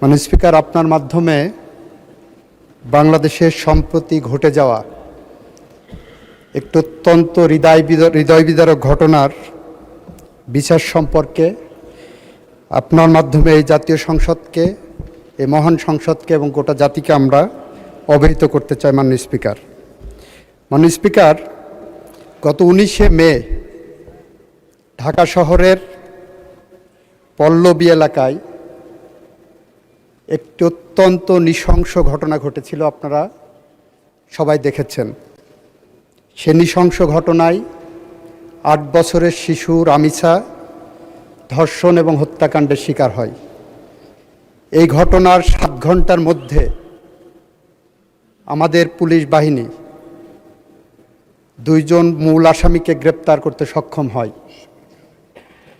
Speaker, আপনার মাধ্যমে বাংলাদেশের সম্প্রতি ঘটে যাওয়া একটি অত্যন্ত হৃদয় বিদারক ঘটনার বিচার সম্পর্কে আপনার মাধ্যমে এই জাতীয় সংসদকে, এই মহান সংসদকে এবং গোটা জাতিকে আমরা অবহিত করতে চাই। মাননীয় স্পিকার, গত 19শে মে ঢাকা শহরের পল্লবী এলাকায় একটি অত্যন্ত নৃশংস ঘটনা ঘটেছিল, আপনারা সবাই দেখেছেন। সে নৃশংস ঘটনায় 8 বছরের শিশু রামিসা ধর্ষণ এবং হত্যাকাণ্ডের শিকার হয়। এই ঘটনার 7 ঘন্টার মধ্যে আমাদের পুলিশ বাহিনী 2 জন মূল আসামিকে গ্রেপ্তার করতে সক্ষম হয়।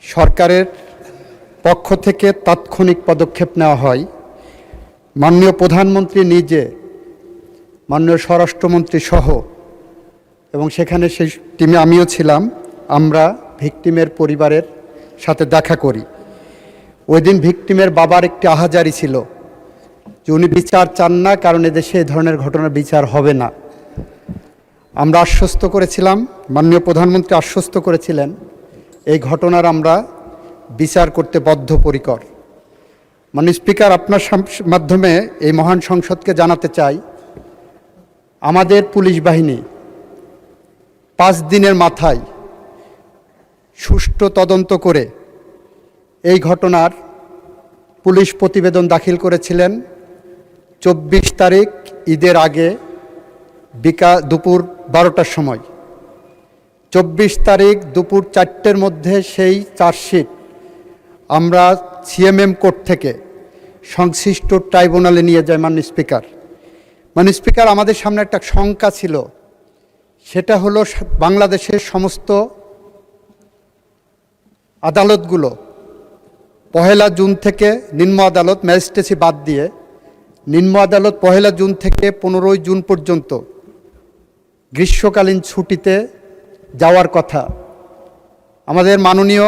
সরকারের পক্ষ থেকে তাৎক্ষণিক পদক্ষেপ নেওয়া হয়। মাননীয় প্রধানমন্ত্রী নিজে, মাননীয় স্বরাষ্ট্রমন্ত্রী সহ, এবং সেখানে সেই টিমে আমিও ছিলাম, আমরা ভিকটিমের পরিবারের সাথে দেখা করি। ওই দিন ভিকটিমের বাবার একটি আহাজারি ছিল যে উনি বিচার চান না, কারণ এদেশে এই ধরনের ঘটনার বিচার হবে না। আমরা আশ্বস্ত করেছিলাম, মাননীয় প্রধানমন্ত্রী আশ্বস্ত করেছিলেন এই ঘটনার আমরা বিচার করতে বদ্ধপরিকর। মাননীয় স্পিকার, আপনার মাধ্যমে এই মহান সংসদকে জানাতে চাই, আমাদের পুলিশ বাহিনী 5 দিনের মাথায় সুষ্ঠু তদন্ত করে এই ঘটনার পুলিশ প্রতিবেদন দাখিল করেছিলেন 24 তারিখ ঈদের আগে দুপুর 12টার সময়। 24 তারিখ দুপুর 4টের মধ্যে সেই চার্জশিট আমরা সিএমএম কোর্ট থেকে সংশ্লিষ্ট ট্রাইব্যুনালে নিয়ে যায়। মাননীয় স্পিকার, আমাদের সামনে একটা শঙ্কা ছিল, সেটা হলো বাংলাদেশের সমস্ত আদালতগুলো 1 জুন থেকে, নিম্ন আদালত ম্যাজিস্ট্রেসি বাদ দিয়ে নিম্ন আদালত 1 জুন থেকে 15 জুন পর্যন্ত গ্রীষ্মকালীন ছুটিতে যাওয়ার কথা। আমাদের মাননীয়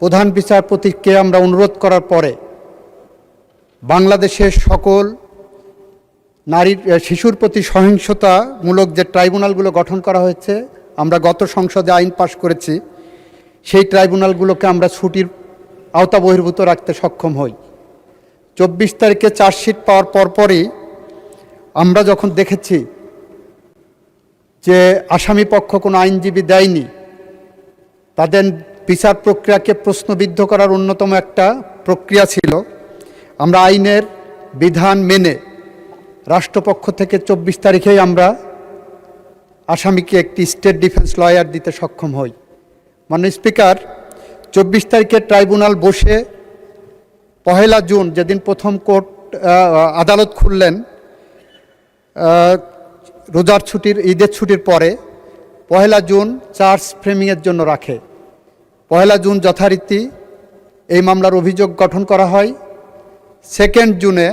প্রধান বিচারপতিকে আমরা অনুরোধ করার পরে বাংলাদেশের সকল শিশুর প্রতি সহিংসতামূলক যে ট্রাইব্যুনালগুলো গঠন করা হয়েছে, আমরা গত সংসদে আইন পাশ করেছি, সেই ট্রাইব্যুনালগুলোকে আমরা ছুটির আওতা বহির্ভূত রাখতে সক্ষম হই। 24 তারিখে চার্জশিট পাওয়ার পরপরই আমরা যখন দেখেছি যে আসামি পক্ষ কোনো আইনজীবী দেয়নি, তাদের বিচার প্রক্রিয়াকে প্রশ্নবিদ্ধ করার অন্যতম একটা প্রক্রিয়া ছিল, আমরা আইনের বিধান মেনে রাষ্ট্রপক্ষ থেকে 24 তারিখেই আমরা আসামিকে একটি স্টেট ডিফেন্স লয়ার দিতে সক্ষম হই। মাননীয় স্পিকার, 24 তারিখে ট্রাইব্যুনাল বসে 1 জুন, যেদিন প্রথম আদালত খুললেন রোজার ছুটির, ঈদের ছুটির পরে, 1 জুন চার্জ ফ্রেমিংয়ের জন্য রাখে। 1 জুন যথারীতি এই মামলার অভিযোগ গঠন করা হয়। 2 জুনে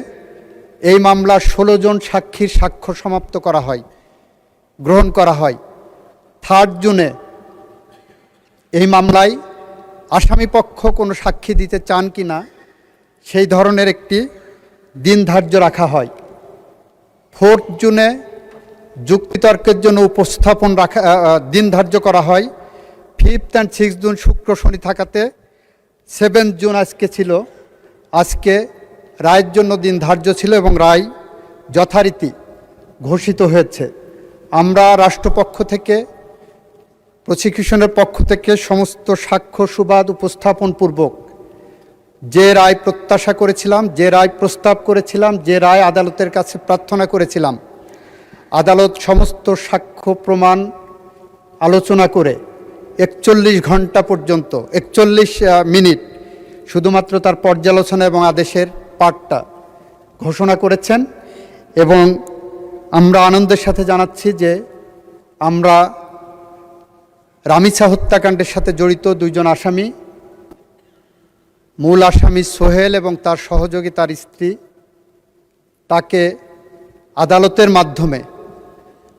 এই মামলার 16 জন সাক্ষীর সাক্ষ্য সমাপ্ত করা হয়, গ্রহণ করা হয়। 3 জুনে এই মামলায় আসামি পক্ষ কোনো সাক্ষী দিতে চান কি না সেই ধরনের একটি দিন ধার্য রাখা হয়। 4 জুনে যুক্তিতর্কের জন্য উপস্থাপন দিন ধার্য করা হয়। 5 and 6 জুন শুক্র শনি থাকাতে 7 জুন আজকে ছিল, আজকে রায়ের জন্য দিন ধার্য ছিল এবং রায় যথারীতি ঘোষিত হয়েছে। আমরা রাষ্ট্রপক্ষ থেকে, প্রসিকিউশনের পক্ষ থেকে সমস্ত সাক্ষ্য সুবাদ উপস্থাপন পূর্বক যে রায় প্রত্যাশা করেছিলাম, যে রায় প্রস্তাব করেছিলাম, যে রায় আদালতের কাছে প্রার্থনা করেছিলাম, আদালত সমস্ত সাক্ষ্য প্রমাণ আলোচনা করে 41 ঘন্টা পর্যন্ত, 41 মিনিট শুধুমাত্র তার পর্যালোচনা এবং আদেশের পাঠটা ঘোষণা করেছেন। এবং আমরা আনন্দের সাথে জানাচ্ছি যে আমরা রামিসা হত্যাকাণ্ডের সাথে জড়িত 2 জন আসামি, মূল আসামি সোহেল এবং তার সহযোগী তার স্ত্রী, তাকে আদালতের মাধ্যমে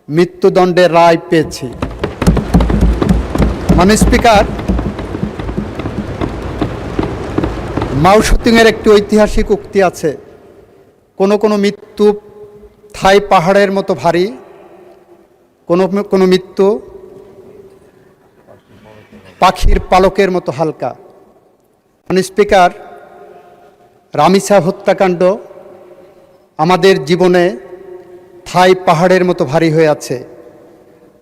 মৃত্যুদণ্ডের রায় পেয়েছি। মাননীয় স্পিকার, মাও সেতুংয়ের একটি ঐতিহাসিক উক্তি আছে, কোনো কোনো মৃত্যু থাই পাহাড়ের মতো ভারী, কোনো কোনো মৃত্যু পাখির পালকের মতো হালকা। স্পিকার, রামিসা হত্যাকাণ্ড আমাদের জীবনে থাই পাহাড়ের মতো ভারী হয়ে আছে।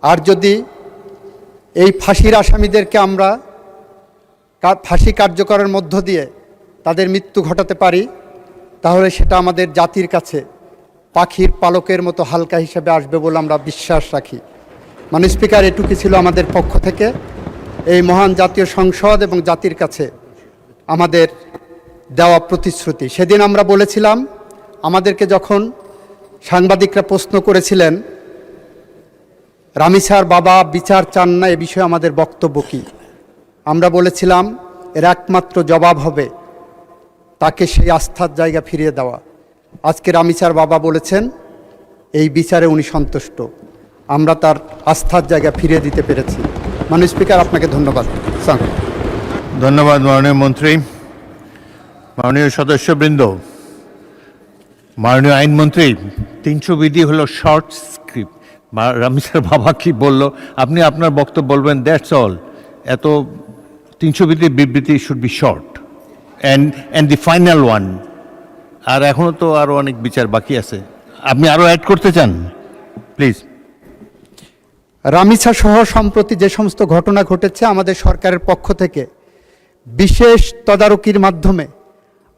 আর যদি এই ফাঁসির আসামিদেরকে আমরা ফাঁসি কার্যকরের মধ্য দিয়ে তাদের মৃত্যু ঘটাতে পারি, তাহলে সেটা আমাদের জাতির কাছে পাখির পালকের মতো হালকা হিসেবে আসবে বলে আমরা বিশ্বাস রাখি। স্পিকার, এটুকু ছিল আমাদের পক্ষ থেকে এই মহান জাতীয় সংসদ এবং জাতির কাছে আমাদের দেওয়া প্রতিশ্রুতি। সেদিন আমরা বলেছিলাম, আমাদেরকে যখন সাংবাদিকরা প্রশ্ন করেছিলেন রামিসার বাবা বিচার চান না, এ বিষয়ে আমাদের বক্তব্য কী, আমরা বলেছিলাম এর একমাত্র জবাব হবে তাকে সেই আস্থার জায়গা ফিরিয়ে দেওয়া। আজকে রামিসার বাবা বলেছেন এই বিচারে উনি সন্তুষ্ট, আমরা তার আস্থার জায়গা ফিরিয়ে দিতে পেরেছি। স্পিকার, আপনাকে ধন্যবাদ। ধন্যবাদ মাননীয় মন্ত্রী। মাননীয় সদস্যবৃন্দ, মাননীয় আইনমন্ত্রী, 300 বিধি হলো শর্ট স্ক্রিপ্ট। রামিসার বাবা কি বলল, আপনি আপনার বক্তব্য বলবেন, দ্যাটস অল। এত 300 বিধির বিবৃতি should be short and the final one. আর এখনও তো আরও অনেক বিচার বাকি আছে, আপনি আরও অ্যাড করতে চান প্লিজ। রামিসা সহ সম্প্রতি যে সমস্ত ঘটনা ঘটেছে, আমাদের সরকারের পক্ষ থেকে বিশেষ তদারকির মাধ্যমে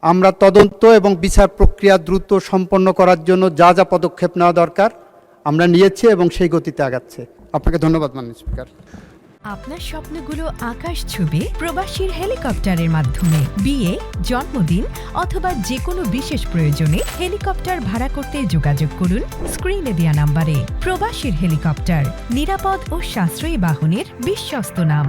আমরা তদন্ত এবং বিচার প্রক্রিয়া দ্রুত সম্পন্ন করার জন্য যা যা পদক্ষেপ নেওয়া দরকার আমরা নিয়েছি এবং সেই গতিতে আগাচ্ছে। আপনাকে ধন্যবাদ মাননীয় স্পিকার। আপনার স্বপ্নগুলো আকাশ ছুবে প্রবাসীর হেলিকপ্টারের মাধ্যমে। বিয়ে, জন্মদিন অথবা যে কোনো বিশেষ প্রয়োজনে হেলিকপ্টার ভাড়া করতে যোগাযোগ করুন স্ক্রিনে দেয়া নাম্বারে। প্রবাসীর হেলিকপ্টার, নিরাপদ ও সাশ্রয়ী বাহনের বিশ্বস্ত নাম।